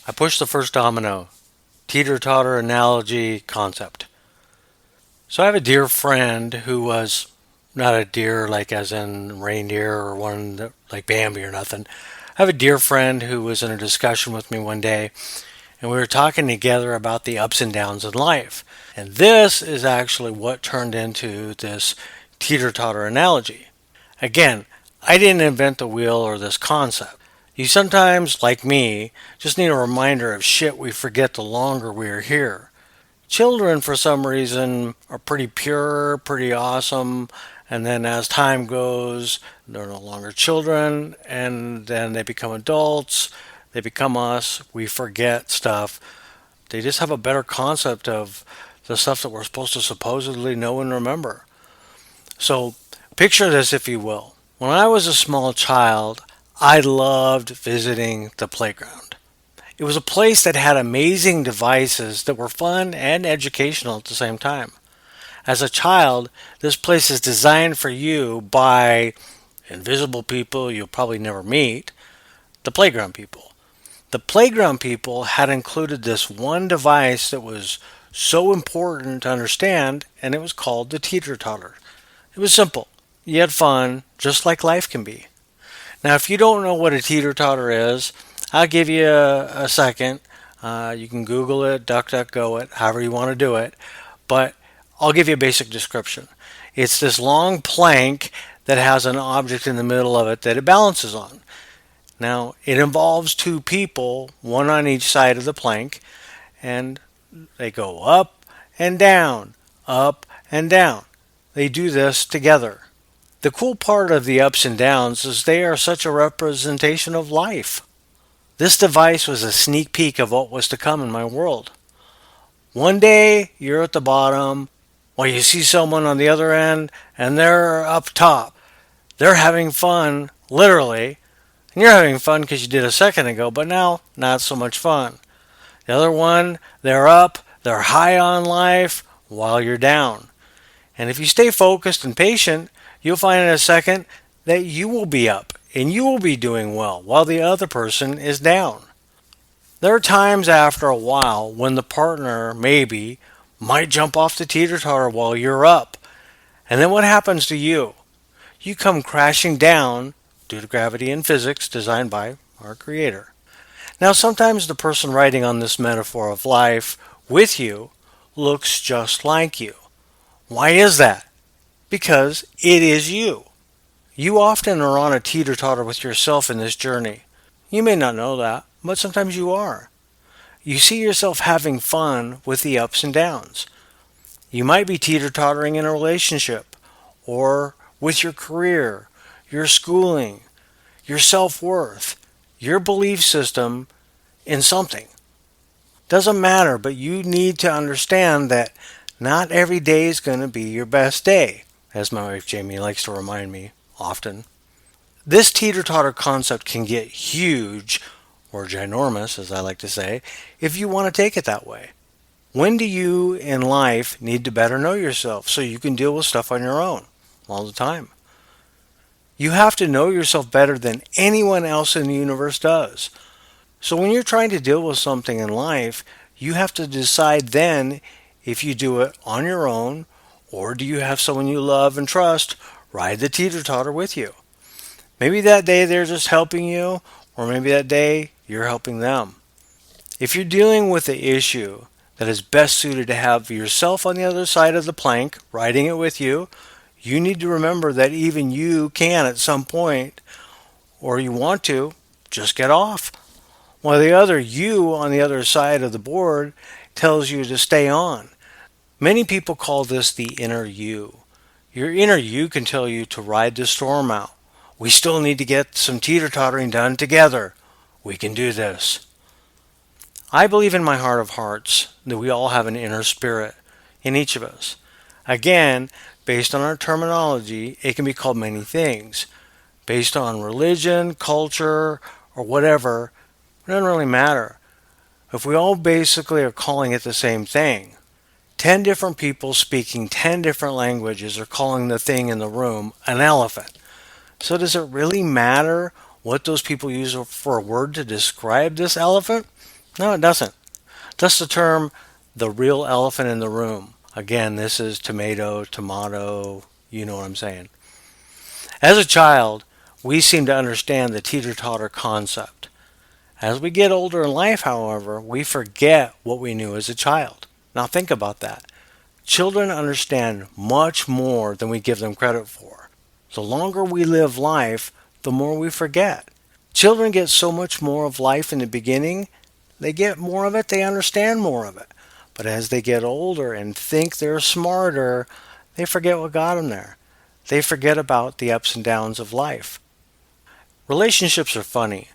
I pushed the first domino. Teeter Totter Analogy Concept. So I have a dear friend who was not a deer like as in reindeer or one that, like Bambi or nothing. I have a dear friend who was in a discussion with me one day, and we were talking together about the ups and downs in life. And this is actually what turned into this teeter totter analogy. Again, I didn't invent the wheel or this concept. You sometimes, like me, just need a reminder of shit we forget the longer we are here. Children, for some reason, are pretty pure, pretty awesome, and then as time goes, they're no longer children, and then they become adults, they become us, we forget stuff. They just have a better concept of the stuff that we're supposed to supposedly know and remember. So, picture this if you will. When I was a small child, I loved visiting the playground. It was a place that had amazing devices that were fun and educational at the same time. As a child, this place is designed for you by invisible people you'll probably never meet, the playground people. The playground people had included this one device that was so important to understand, and it was called the teeter totter. It was simple. You had fun, just like life can be. Now, if you don't know what a teeter totter is, I'll give you a second. You can Google it, DuckDuckGo it, however you want to do it. But I'll give you a basic description. It's this long plank that has an object in the middle of it that it balances on. Now, it involves two people, one on each side of the plank, and they go up and down, up and down. They do this together. The cool part of the ups and downs is they are such a representation of life. This device was a sneak peek of what was to come in my world. One day you're at the bottom while you see someone on the other end and they're up top. They're having fun, literally, and you're having fun because you did a second ago, but now not so much fun. The other one, they're up, they're high on life while you're down. And if you stay focused and patient, you'll find in a second that you will be up and you will be doing well while the other person is down. There are times after a while when the partner, maybe, might jump off the teeter totter while you're up. And then what happens to you? You come crashing down due to gravity and physics designed by our Creator. Now, sometimes the person writing on this metaphor of life with you looks just like you. Why is that? Because it is you. You often are on a teeter-totter with yourself in this journey. You may not know that, but sometimes you are. You see yourself having fun with the ups and downs. You might be teeter-tottering in a relationship, or with your career, your schooling, your self-worth, your belief system in something. Doesn't matter, but you need to understand that not every day is going to be your best day, as my wife Jamie likes to remind me often. This teeter-totter concept can get huge, or ginormous, as I like to say, if you want to take it that way. When do you in life need to better know yourself so you can deal with stuff on your own? All the time. You have to know yourself better than anyone else in the universe does. So when you're trying to deal with something in life, you have to decide then if you do it on your own or do you have someone you love and trust ride the teeter-totter with you. Maybe that day they're just helping you, or maybe that day you're helping them. If you're dealing with the issue that is best suited to have yourself on the other side of the plank riding it with you, you need to remember that even you can at some point, or you want to, just get off. While the other you on the other side of the board tells you to stay on. Many people call this the inner you. Your inner you can tell you to ride the storm out. We still need to get some teeter-tottering done together. We can do this. I believe in my heart of hearts that we all have an inner spirit in each of us. Again, based on our terminology, it can be called many things. Based on religion, culture, or whatever, it doesn't really matter. If we all basically are calling it the same thing, 10 different people speaking 10 different languages are calling the thing in the room an elephant. So does it really matter what those people use for a word to describe this elephant? No, it doesn't. Thus the term the real elephant in the room. Again, this is tomato, tomato, you know what I'm saying. As a child, we seem to understand the teeter totter concept. As we get older in life, however, we forget what we knew as a child. Now think about that. Children understand much more than we give them credit for. The longer we live life, the more we forget. Children get so much more of life in the beginning, they get more of it, they understand more of it. But as they get older and think they're smarter, they forget what got them there. They forget about the ups and downs of life. Relationships are funny.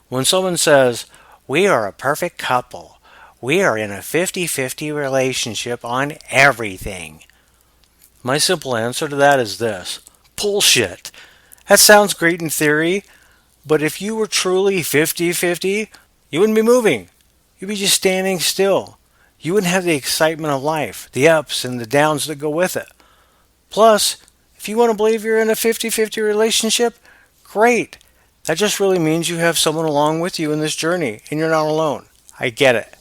When someone says, "We are a perfect couple," "We are in a 50-50 relationship on everything," my simple answer to that is this: bullshit. That sounds great in theory, but if you were truly 50-50, you wouldn't be moving. You'd be just standing still. You wouldn't have the excitement of life, the ups and the downs that go with it. Plus, if you want to believe you're in a 50-50 relationship, great. That just really means you have someone along with you in this journey and you're not alone. I get it.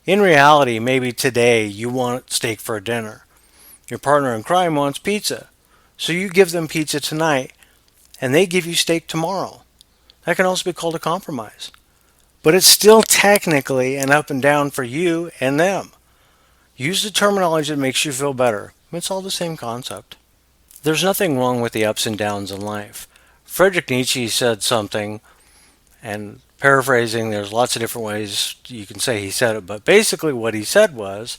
In reality, maybe today you want steak for dinner. Your partner in crime wants pizza. So you give them pizza tonight and they give you steak tomorrow. That can also be called a compromise. But it's still technically an up and down for you and them. Use the terminology that makes you feel better. It's all the same concept. There's nothing wrong with the ups and downs in life. Friedrich Nietzsche said something, and paraphrasing, there's lots of different ways you can say he said it, but basically what he said was,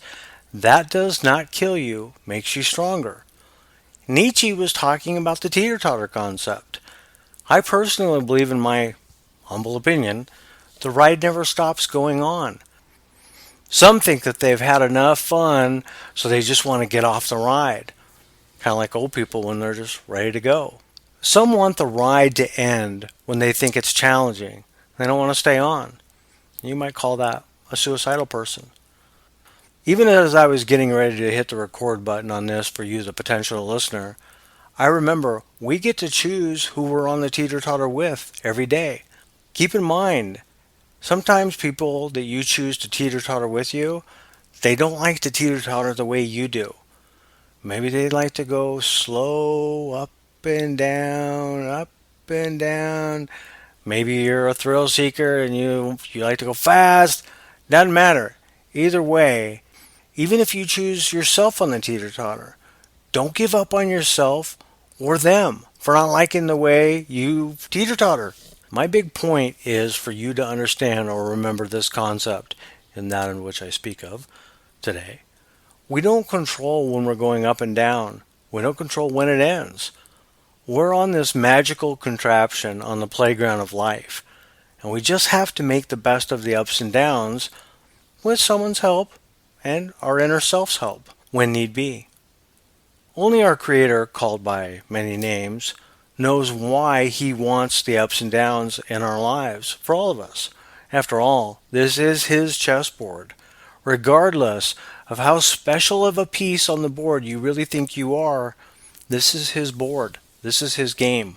that does not kill you, makes you stronger. Nietzsche was talking about the Teeter Totter concept. I personally believe, in my humble opinion, the ride never stops going on. Some think that they've had enough fun, so they just want to get off the ride. Kind of like old people when they're just ready to go. Some want the ride to end when they think it's challenging. They don't want to stay on. You might call that a suicidal person. Even as I was getting ready to hit the record button on this for you, the potential listener, I remember we get to choose who we're on the teeter-totter with every day. Keep in mind, sometimes people that you choose to teeter-totter with you, they don't like to teeter-totter the way you do. Maybe they like to go slow, up and down, up and down. Maybe you're a thrill seeker and you like to go fast. Doesn't matter. Either way, even if you choose yourself on the teeter-totter, don't give up on yourself or them for not liking the way you teeter-totter. My big point is for you to understand or remember this concept in that in which I speak of today. We don't control when we're going up and down. We don't control when it ends. We're on this magical contraption on the playground of life, and we just have to make the best of the ups and downs with someone's help and our inner self's help when need be. Only our Creator, called by many names, knows why He wants the ups and downs in our lives for all of us. After all, this is His chessboard. Regardless of how special of a piece on the board you really think you are, this is His board. This is His game.